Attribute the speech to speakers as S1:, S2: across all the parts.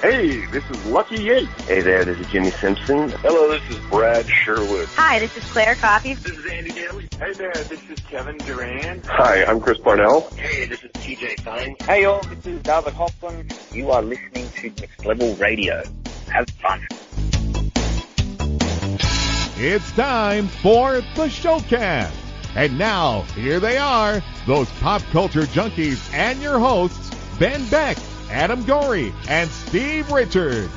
S1: Hey, this is Lucky Yates.
S2: Hey there, this is Jimmy Simpson.
S1: Hello, this is Brad Sherwood.
S3: Hi, this is Claire Coffey.
S1: This is Andy Daly. Hey there, this is Kevin Durant.
S2: Hi, I'm Chris Parnell.
S4: Hey, this is TJ Fine.
S5: Hey y'all, this is David Hoffman.
S4: You are listening to Next Level Radio. Have fun.
S6: It's time for the Showcast. And now, here they are, those pop culture junkies and your hosts, Ben Beck, Adam Gorey, and Steve Richards.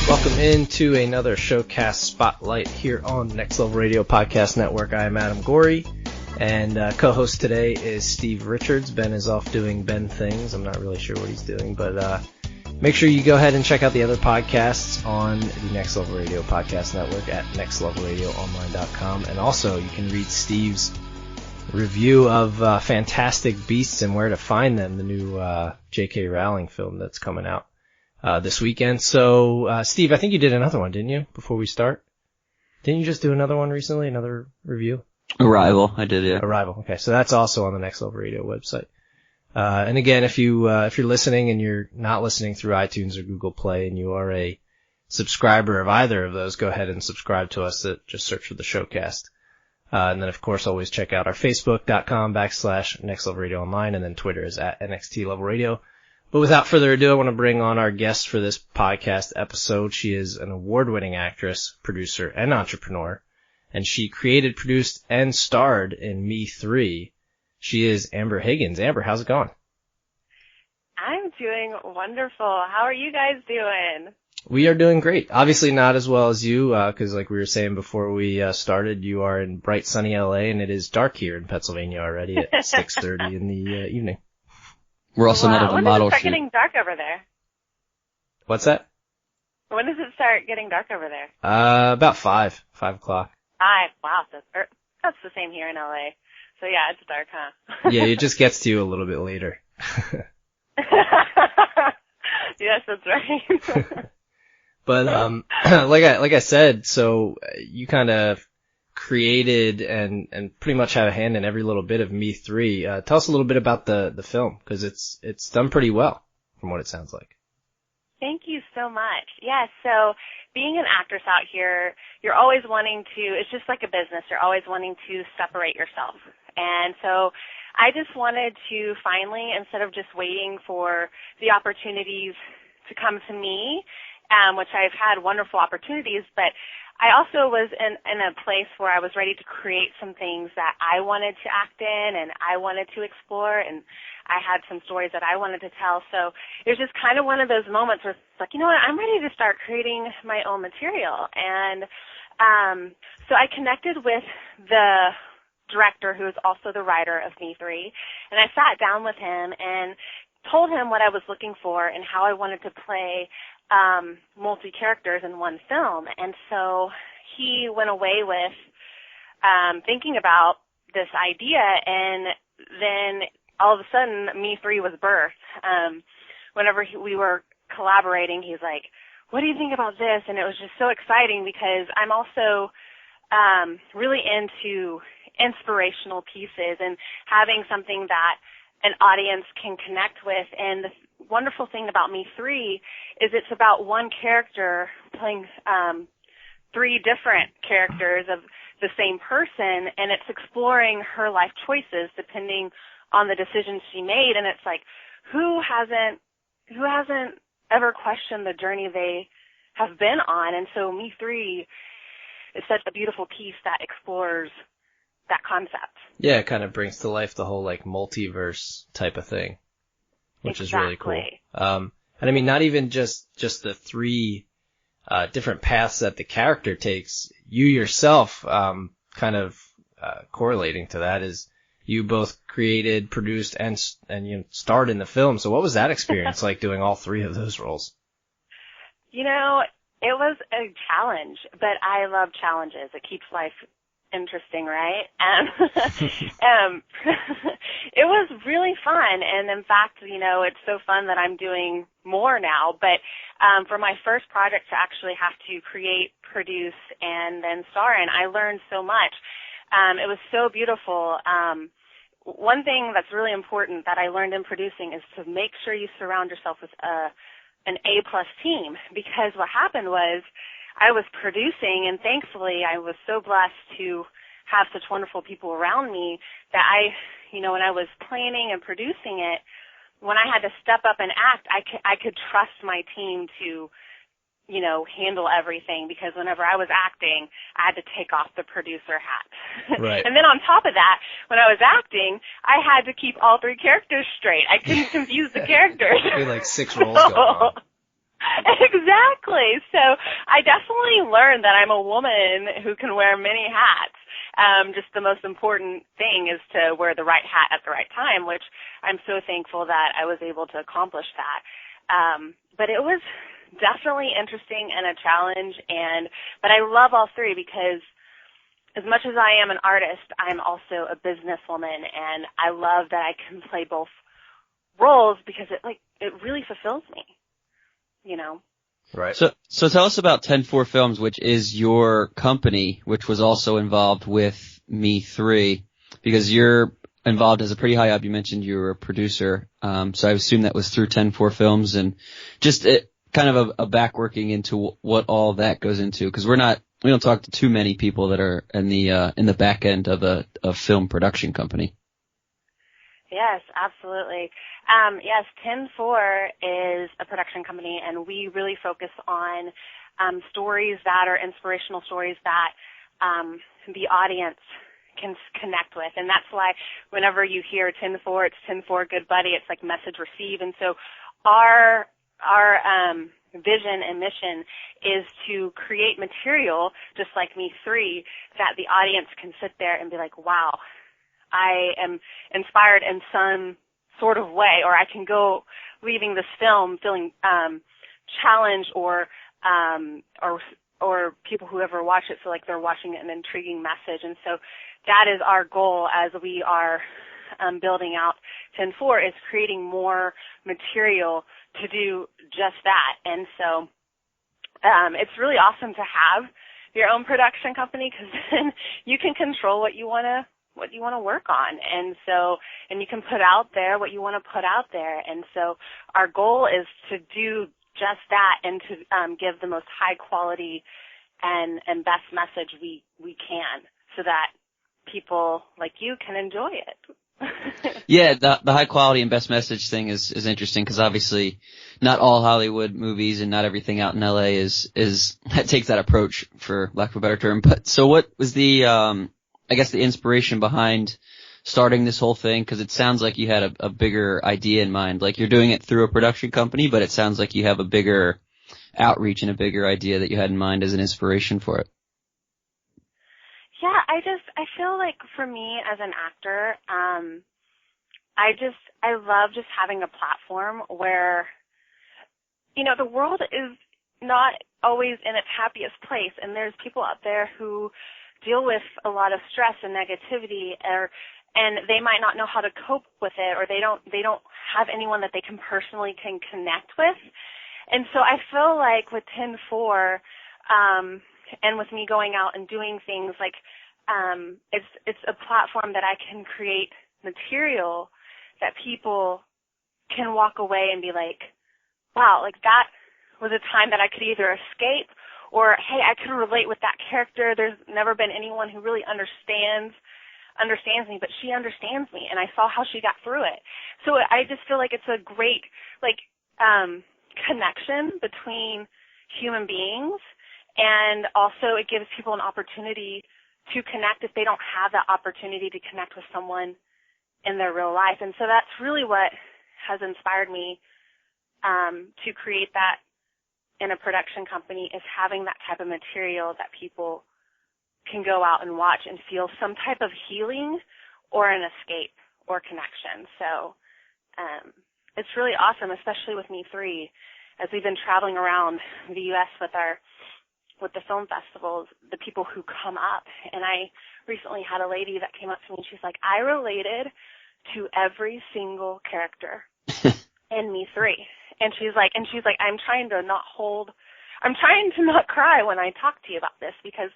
S7: Welcome into another Showcast Spotlight here on Next Level Radio Podcast Network. I am Adam Gorey, and co-host today is Steve Richards. Ben is off doing Ben things. I'm not really sure what he's doing, but make sure you go ahead and check out the other podcasts on the Next Level Radio Podcast Network at nextlevelradioonline.com. And also, you can read Steve's review of Fantastic Beasts and Where to Find Them, the new J.K. Rowling film that's coming out this weekend. So, Steve, I think you did another one, didn't you, before we start? Didn't you just do another one recently, another review?
S8: Arrival, I did, yeah.
S7: Arrival, okay. So that's also on the Next Level Radio website. And again, if you're listening and you're not listening through iTunes or Google Play and you are a subscriber of either of those, go ahead and subscribe to us. Just search for the Showcast. And then of course always check out our Facebook.com/Next Level Radio Online, and then Twitter is at NXT Level Radio. But without further ado, I want to bring on our guest for this podcast episode. She is an award-winning actress, producer, and entrepreneur, and she created, produced, and starred in Me3. She is Amber Higgins. Amber, how's it going?
S3: I'm doing wonderful. How are you guys doing?
S7: We are doing great. Obviously not as well as you, because like we were saying before we started, you are in bright sunny LA, and it is dark here in Pennsylvania already at 6:30 in the evening.
S8: We're also not at a model
S3: When does it start
S8: shoot.
S3: getting dark over there?
S7: What's that?
S3: When does it start getting dark over there?
S7: About 5 o'clock.
S3: 5. Wow, that's the same here in LA. So yeah, it's dark, huh?
S7: Yeah, it just gets to you a little bit later.
S3: Yes, that's right.
S7: But like I said, so you kind of created and pretty much had a hand in every little bit of Me3. Tell us a little bit about the film, because it's done pretty well from what it sounds like.
S3: Thank you so much. Yes, so being an actress out here, you're always wanting to, it's just like a business, you're always wanting to separate yourself. And so I just wanted to finally, instead of just waiting for the opportunities to come to me, which I've had wonderful opportunities, but I also was in a place where I was ready to create some things that I wanted to act in and I wanted to explore, and I had some stories that I wanted to tell. So it was just kind of one of those moments where it's like, you know what, I'm ready to start creating my own material. And so I connected with the director, who is also the writer of Me3, and I sat down with him and told him what I was looking for and how I wanted to play multi-characters in one film. And so he went away with thinking about this idea, and then all of a sudden Me3 was birthed. Whenever we were collaborating, he's like, what do you think about this? And it was just so exciting because I'm also really into inspirational pieces and having something that an audience can connect with. And the wonderful thing about Me3 is it's about one character playing 3 different characters of the same person, and it's exploring her life choices depending on the decisions she made. And it's like, who hasn't ever questioned the journey they have been on? And so Me3 is such a beautiful piece that explores that concept.
S7: Yeah, it kind of brings to life the whole like multiverse type of thing, which is really cool. And I mean, not even just the 3 different paths that the character takes. You yourself, kind of correlating to that, is you both created, produced, and you starred in the film. So what was that experience like, doing all 3 of those roles?
S3: You know, it was a challenge, but I love challenges. It keeps life interesting, right? It was really fun, and in fact, you know, it's so fun that I'm doing more now. But for my first project to actually have to create, produce, and then star in, I learned so much. It was so beautiful. One thing that's really important that I learned in producing is to make sure you surround yourself with an A-plus team, because what happened was I was producing, and thankfully I was so blessed to have such wonderful people around me that when I was planning and producing it, when I had to step up and act, I could trust my team to handle everything, because whenever I was acting, I had to take off the producer hat.
S7: Right.
S3: And then on top of that, when I was acting, I had to keep all three characters straight. I couldn't confuse the characters.
S7: There'd be like 6 roles going on.
S3: Exactly. So I definitely learned that I'm a woman who can wear many hats. Just the most important thing is to wear the right hat at the right time, which I'm so thankful that I was able to accomplish that. But it was definitely interesting and a challenge, but I love all three, because as much as I am an artist, I'm also a businesswoman, and I love that I can play both roles, because it really fulfills me,
S7: Right.
S8: So tell us about 10-4 Films, which is your company, which was also involved with Me3, because you're involved as a pretty high up. You mentioned you were a producer, so I assume that was through 10-4 Films, and just kind of a backworking into what all that goes into, because we don't talk to too many people that are in the back end of a film production company.
S3: Yes, absolutely. Yes, 10-4 is a production company, and we really focus on stories that are inspirational stories that the audience can connect with. And that's why whenever you hear 10-4, it's 10-4 good buddy, it's like message receive. And so our vision and mission is to create material, just like Me3, that the audience can sit there and be like, wow, I am inspired in some sort of way, or I can go leaving this film feeling challenged, or people who ever watch it feel like they're watching an intriguing message. And so that is our goal as we are building out 10-4, is creating more material to do just that. And so it's really awesome to have your own production company, because then you can control what you want to work on, and you can put out there what you want to put out there. And so our goal is to do just that, and to give the most high quality and best message we can, so that people like you can enjoy it.
S8: Yeah, the high quality and best message thing is interesting, because obviously not all Hollywood movies and not everything out in LA takes that approach, for lack of a better term. But so what was the I guess the inspiration behind starting this whole thing? Because it sounds like you had a bigger idea in mind. Like, you're doing it through a production company, but it sounds like you have a bigger outreach and a bigger idea that you had in mind as an inspiration for it.
S3: Yeah, I feel like for me as an actor, I love just having a platform where, the world is not always in its happiest place, and there's people out there who deal with a lot of stress and negativity, and they might not know how to cope with it, or they don't have anyone that they can personally connect with. And so I feel like with 10-4, and with me going out and doing things, like it's a platform that I can create material that people can walk away and be like, wow, like that was a time that I could either escape, or, hey, I can relate with that character. There's never been anyone who really understands me, but she understands me, and I saw how she got through it. So I just feel like it's a great, connection between human beings, and also it gives people an opportunity to connect if they don't have that opportunity to connect with someone in their real life. And so that's really what has inspired me to create that in a production company, is having that type of material that people can go out and watch and feel some type of healing or an escape or connection. So it's really awesome, especially with Me3, as we've been traveling around the U.S. with the film festivals, the people who come up. And I recently had a lady that came up to me, and she's like, I related to every single character in Me3. And she's like, I'm trying to not cry when I talk to you about this, because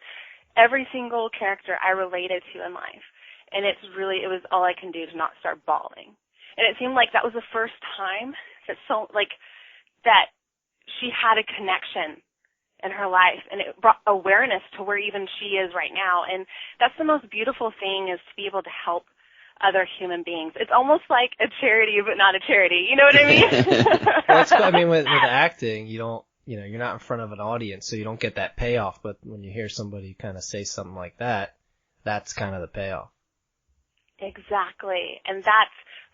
S3: every single character I related to in life. And it was all I can do to not start bawling. And it seemed like that was the first time that she had a connection in her life, and it brought awareness to where even she is right now. And that's the most beautiful thing, is to be able to help other human beings. It's almost like a charity, but not a charity. You know what I mean?
S7: Well, it's cool. I mean, with acting, you're not in front of an audience, so you don't get that payoff. But when you hear somebody kind of say something like that, that's kind of the payoff.
S3: Exactly. And that's,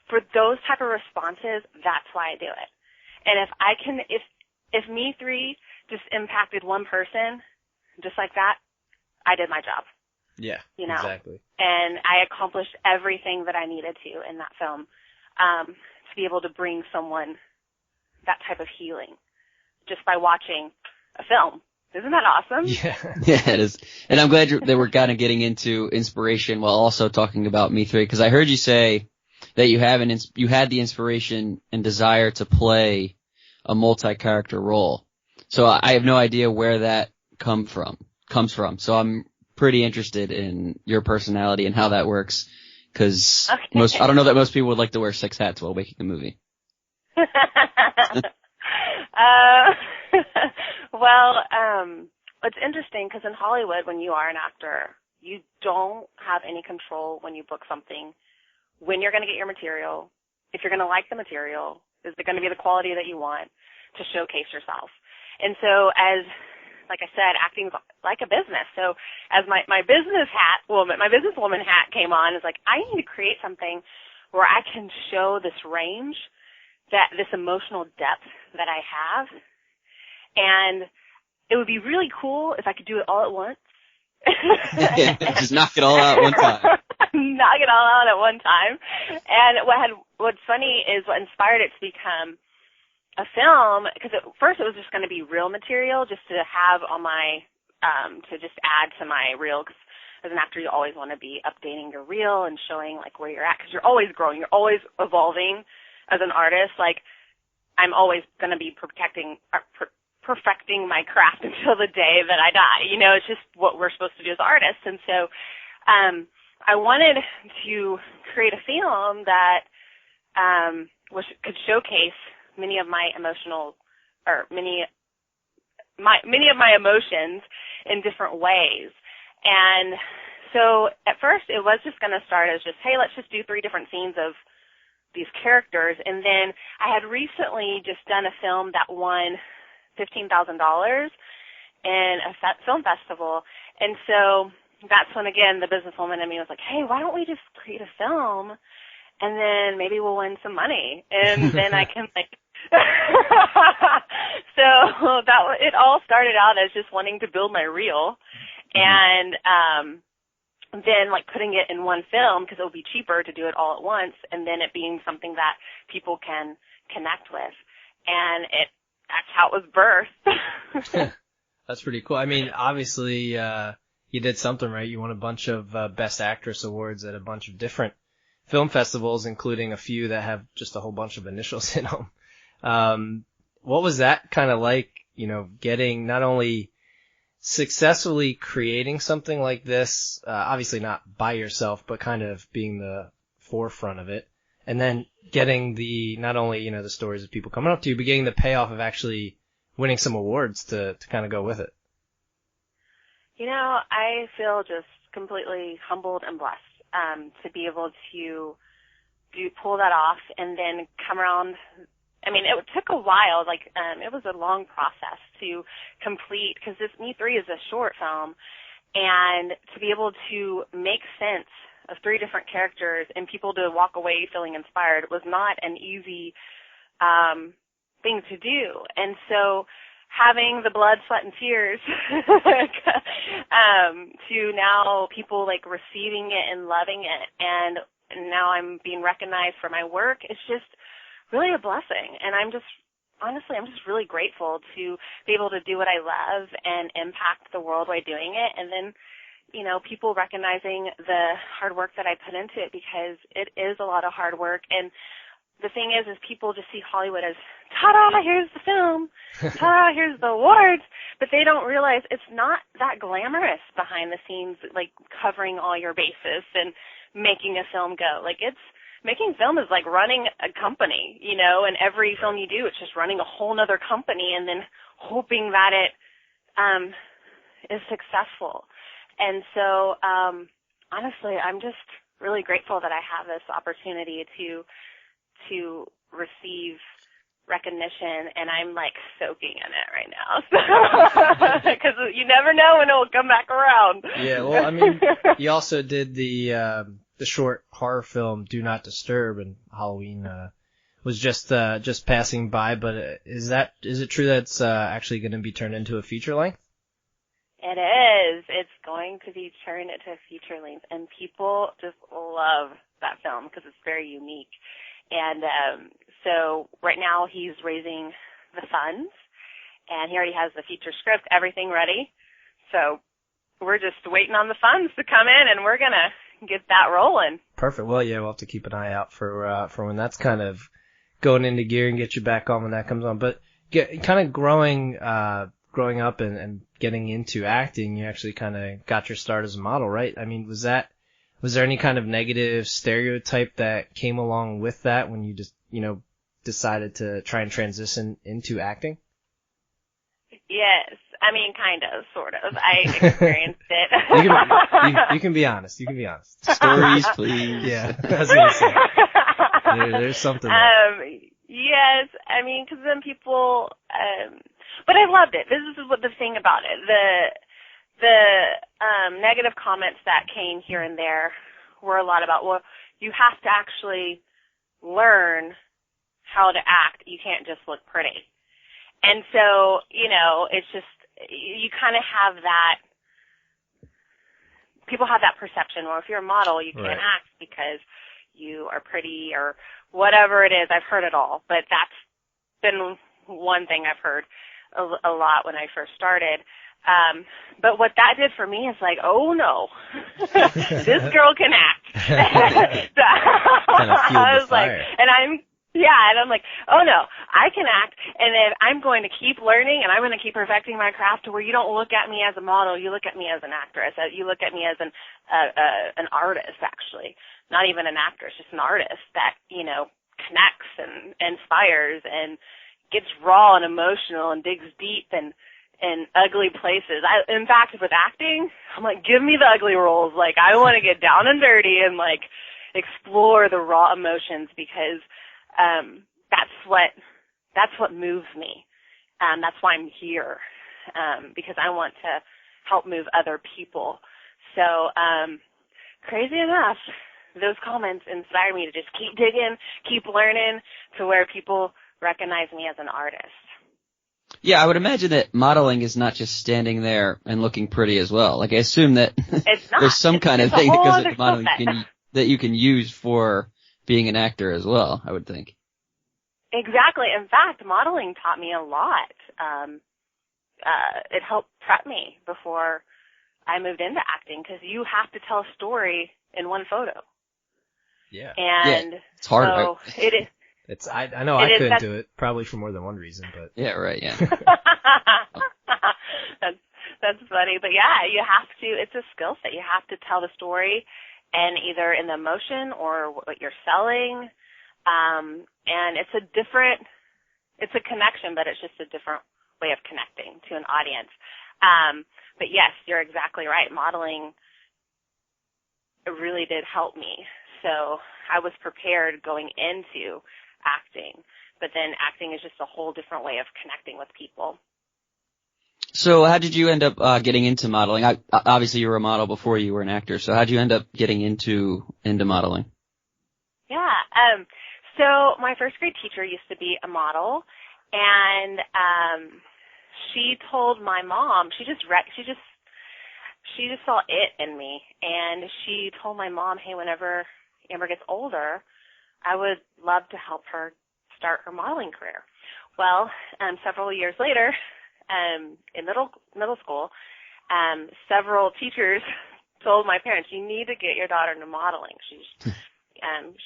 S3: for those type of responses, that's why I do it. And if Me3 just impacted one person, just like that, I did my job.
S7: Yeah,
S3: exactly. And I accomplished everything that I needed to in that film, to be able to bring someone that type of healing just by watching a film. Isn't that awesome?
S8: Yeah, it is. And I'm glad that we're kind of getting into inspiration while also talking about Me3, because I heard you say that you had the inspiration and desire to play a multi-character role. So I have no idea where that comes from. So I'm pretty interested in your personality and how that works, because I don't know that most people would like to wear 6 hats while making a movie.
S3: Well, it's interesting because in Hollywood, when you are an actor, you don't have any control when you book something, when you're going to get your material, if you're going to like the material, is it going to be the quality that you want to showcase yourself. And so like I said, acting's like a business. So as my businesswoman hat came on, it's like, I need to create something where I can show this range, this emotional depth that I have. And it would be really cool if I could do it all at once.
S8: Just knock it all out one time.
S3: Knock it all out at one time. And what's funny is what inspired it to become a film, because at first it was just going to be reel material just to have on my, to just add to my reel, because as an actor you always want to be updating your reel and showing like where you're at, because you're always growing, you're always evolving as an artist. Like, I'm always going to be perfecting my craft until the day that I die. It's just what we're supposed to do as artists. And so I wanted to create a film that could showcase many of my emotions in different ways. And so at first it was just going to start as just, hey, let's just do 3 different scenes of these characters. And then I had recently just done a film that won $15,000 in a film festival. And so that's when, again, the businesswoman in me was like, hey, why don't we just create a film and then maybe we'll win some money, and then I can so it all started out as just wanting to build my reel, and then putting it in one film because it would be cheaper to do it all at once, and then it being something that people can connect with, and that's how it was birthed.
S7: That's pretty cool. I mean, obviously, you did something right. You won a bunch of Best Actress awards at a bunch of different film festivals, including a few that have just a whole bunch of initials in them. What was that kind of like, getting not only successfully creating something like this, obviously not by yourself, but kind of being the forefront of it, and then getting not only, the stories of people coming up to you, but getting the payoff of actually winning some awards to kind of go with it?
S3: I feel just completely humbled and blessed to be able to pull that off and then come around. I mean, it took a while. It was a long process to complete, because this Me3 is a short film, and to be able to make sense of 3 different characters and people to walk away feeling inspired was not an easy thing to do. And so having the blood, sweat, and tears to now people receiving it and loving it, and now I'm being recognized for my work, it's just really a blessing. And I'm just really grateful to be able to do what I love and impact the world by doing it. And then, people recognizing the hard work that I put into it, because it is a lot of hard work. And the thing is people just see Hollywood as, ta-da, here's the film, ta-da, here's the awards, but they don't realize it's not that glamorous behind the scenes, like covering all your bases and making a film go. Like, making film is like running a company, you know, and every film you do, it's just running a whole nother company and then hoping that it is successful. And so, honestly, I'm just really grateful that I have this opportunity to receive recognition, and I'm like soaking in it right now, because you never know when it will come back around.
S7: Yeah, well, I mean, you also did the short horror film "Do Not Disturb," and Halloween was just passing by. But is it true that it's actually going to be turned into a feature length?
S3: It is. It's going to be turned into a feature length, and people just love that film because it's very unique. And so right now he's raising the funds, and he already has the feature script, everything ready. So we're just waiting on the funds to come in, and we're going to get that rolling. Perfect.
S7: Well, yeah, we'll have to keep an eye out for when that's kind of going into gear and get you back on when that comes on. But kind of growing up and getting into acting, you actually kind of got your start as a model, right? I mean, was there any kind of negative stereotype that came along with that when you just, decided to try and transition into acting?
S3: Yes. I mean, kind of, sort of. I experienced it.
S7: You can be honest. You can be honest.
S8: Stories, please.
S7: Yeah, I was going to say. There's something there.
S3: Yes. I mean, because then people, but I loved it. This is what the thing about it. The negative comments that came here and there were a lot about, well, you have to actually learn how to act. You can't just look pretty. And so, it's just, you kind of have that, people have that perception, well, if you're a model, you can't act because you are pretty or whatever it is. I've heard it all, but that's been one thing I've heard a lot when I first started. But what that did for me is like, oh no, this girl can act. So, I was like, and I'm like, oh no, I can act, and then I'm going to keep learning, and I'm going to keep perfecting my craft to where you don't look at me as a model, you look at me as an actress, you look at me as an artist, actually, not even an actress, just an artist that, connects and inspires and gets raw and emotional and digs deep and ugly places. In fact, with acting, I'm like, give me the ugly roles. Like, I want to get down and dirty and like explore the raw emotions because that's what moves me. That's why I'm here, because I want to help move other people. So, crazy enough, those comments inspire me to just keep digging, keep learning to where people recognize me as an artist.
S8: Yeah, I would imagine that modeling is not just standing there and looking pretty as well. Like, I assume that there's some kind of thing that goes into modeling that you can use for being an actor as well, I would think.
S3: Exactly. In fact, modeling taught me a lot. It helped prep me before I moved into acting because you have to tell a story in one photo.
S7: Yeah.
S3: And
S8: it's hard.
S3: So it is.
S7: I know I couldn't do it, probably for more than one reason, but.
S8: Yeah, right, yeah.
S3: That's funny. But yeah, you have to, it's a skill set. You have to tell the story and either in the emotion or what you're selling. And it's a connection, but it's just a different way of connecting to an audience. But yes, you're exactly right. Modeling really did help me. So I was prepared going into acting, but then acting is just a whole different way of connecting with people.
S8: So how did you end up getting into modeling? Obviously you were a model before you were an actor, so how did you end up getting into modeling?
S3: Yeah, so my first grade teacher used to be a model, and she told my mom, she just saw it in me, and she told my mom, hey, whenever Amber gets older, I would love to help her start her modeling career. Well, several years later, in middle school, several teachers told my parents, you need to get your daughter into modeling. She's,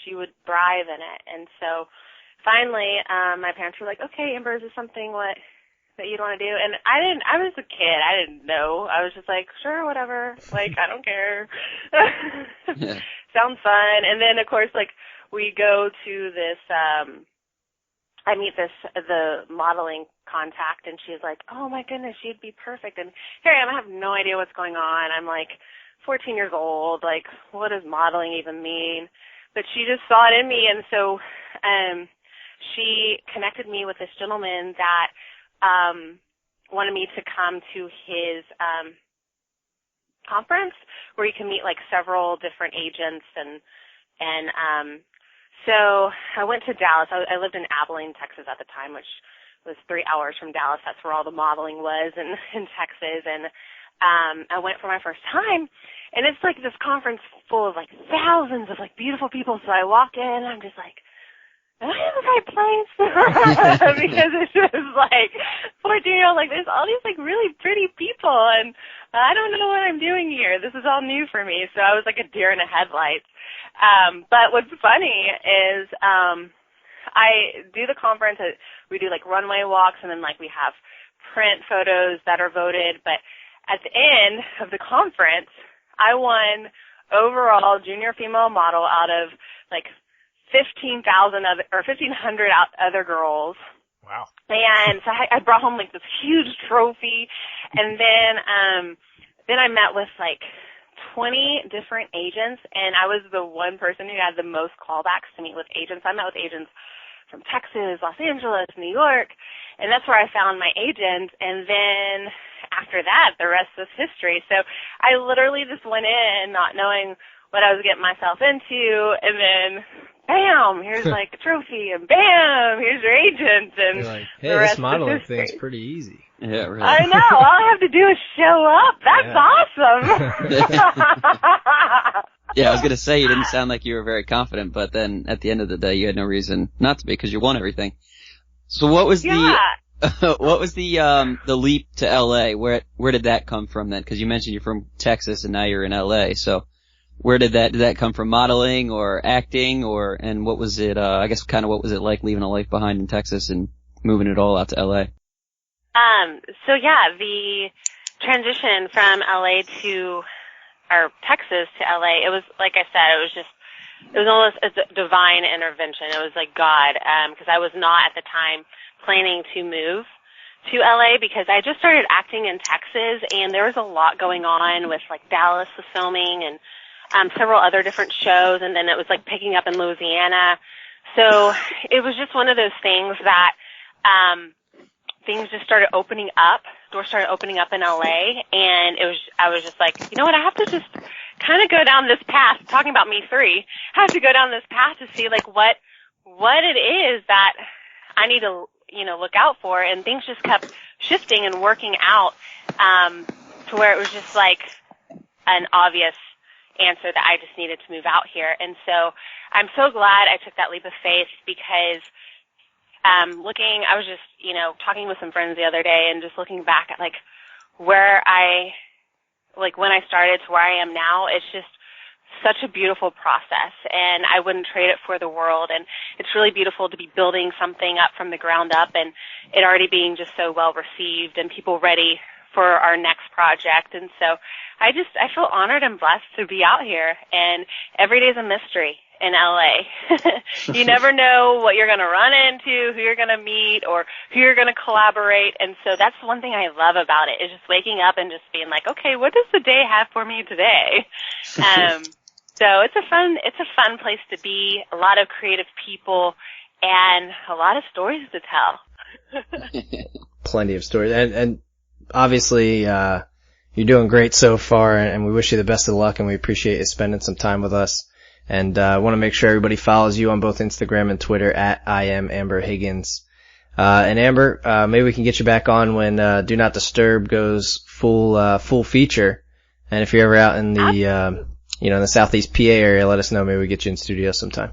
S3: she would thrive in it. And so finally, my parents were like, okay, Amber, is this something that you'd want to do? And I was a kid. I didn't know. I was just like, sure, whatever. Like, I don't care.
S8: Yeah.
S3: Sounds fun. And then, of course, like, we go to this, I meet the modeling contact, and she's like, oh my goodness, you'd be perfect. And here I am, I have no idea what's going on. I'm like 14 years old. Like, what does modeling even mean? But she just saw it in me, and so, she connected me with this gentleman that, wanted me to come to his, conference where you can meet like several different agents and so I went to Dallas. I lived in Abilene, Texas at the time, which was 3 hours from Dallas. That's where all the modeling was in Texas. And I went for my first time, and it's like this conference full of like thousands of like beautiful people. So I walk in, and I'm just like, am I in the right place? Because it's just like 14-year-old, like there's all these like really pretty people, and I don't know what I'm doing here. This is all new for me. So I was like a deer in the headlights. But what's funny is I do the conference. We do like runway walks, and then like we have print photos that are voted. But at the end of the conference, I won overall junior female model out of like 1,500 other girls.
S7: Wow.
S3: And so I brought home like this huge trophy, and then I met with like 20 different agents, and I was the one person who had the most callbacks to meet with agents. I met with agents from Texas, Los Angeles, New York, and that's where I found my agent. And then after that, the rest is history. So I literally just went in not knowing what I was getting myself into, and then bam, here's like a trophy, and bam, here's your agent, and
S7: you're like, hey, this modeling thing's pretty easy.
S8: Yeah, really.
S3: I know. All I have to do is show up. That's awesome.
S8: Yeah, I was gonna say you didn't sound like you were very confident, but then at the end of the day, you had no reason not to be because you won everything. So what was the leap to LA? Where did that come from then? Because you mentioned you're from Texas and now you're in LA. So where did that come from? Modeling or acting and what was it? I guess kind of what was it like leaving a life behind in Texas and moving it all out to LA?
S3: So yeah, the transition from LA or Texas to LA, it was, like I said, it was almost a divine intervention. It was like God, because I was not at the time planning to move to LA because I just started acting in Texas, and there was a lot going on with like Dallas was filming and several other different shows, and then it was like picking up in Louisiana. So it was just one of those things that things just started opening up. Doors started opening up in LA, and I was just like, you know what, I have to just kind of go down this path, talking about Me3, I have to go down this path to see like what it is that I need to, look out for. And things just kept shifting and working out, to where it was just like an obvious answer that I just needed to move out here. And so I'm so glad I took that leap of faith because I was just, talking with some friends the other day and just looking back at like when I started to where I am now, it's just such a beautiful process, and I wouldn't trade it for the world. And it's really beautiful to be building something up from the ground up and it already being just so well received and people ready for our next project. And so I feel honored and blessed to be out here, and every day is a mystery in LA. You never know what you're going to run into, who you're going to meet, or who you're going to collaborate. And so that's one thing I love about it, is just waking up and just being like, okay, what does the day have for me today? So it's a fun place to be, a lot of creative people, and a lot of stories to tell.
S7: Plenty of stories. And obviously, you're doing great so far, and we wish you the best of luck, and we appreciate you spending some time with us. And I want to make sure everybody follows you on both Instagram and Twitter at I am Amber Higgins. And Amber, maybe we can get you back on when Do Not Disturb goes full feature. And if you're ever out in the in the Southeast PA area, let us know. Maybe we get you in studio sometime.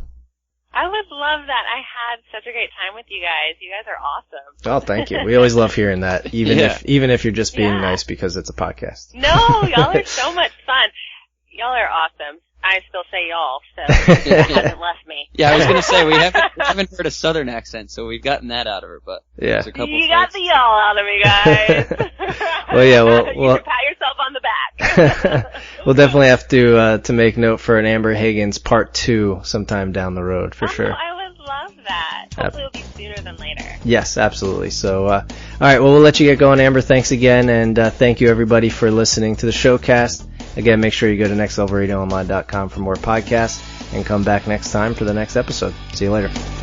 S3: I would love that. I had such a great time with you guys. You guys are awesome.
S7: Oh, thank you. We always love hearing that, even if you're just being nice because it's a podcast.
S3: No, y'all are so much fun. Y'all are awesome. I still say y'all, so it hasn't left me.
S8: Yeah, I was gonna say we haven't heard a Southern accent, so we've gotten that out of her. But
S7: yeah,
S8: there's a couple
S3: you got the y'all out of me, guys.
S7: Well, yeah,
S3: you can pat yourself on the back.
S7: We'll definitely have to make note for an Amber Higgins Part 2 sometime down the road for sure.
S3: I would love that. Hopefully it'll be sooner than later.
S7: Yes, absolutely. So, all right, well, we'll let you get going, Amber. Thanks again, and thank you everybody for listening to the showcast. Again, make sure you go to nextlevelradioonline.com for more podcasts, and come back next time for the next episode. See you later.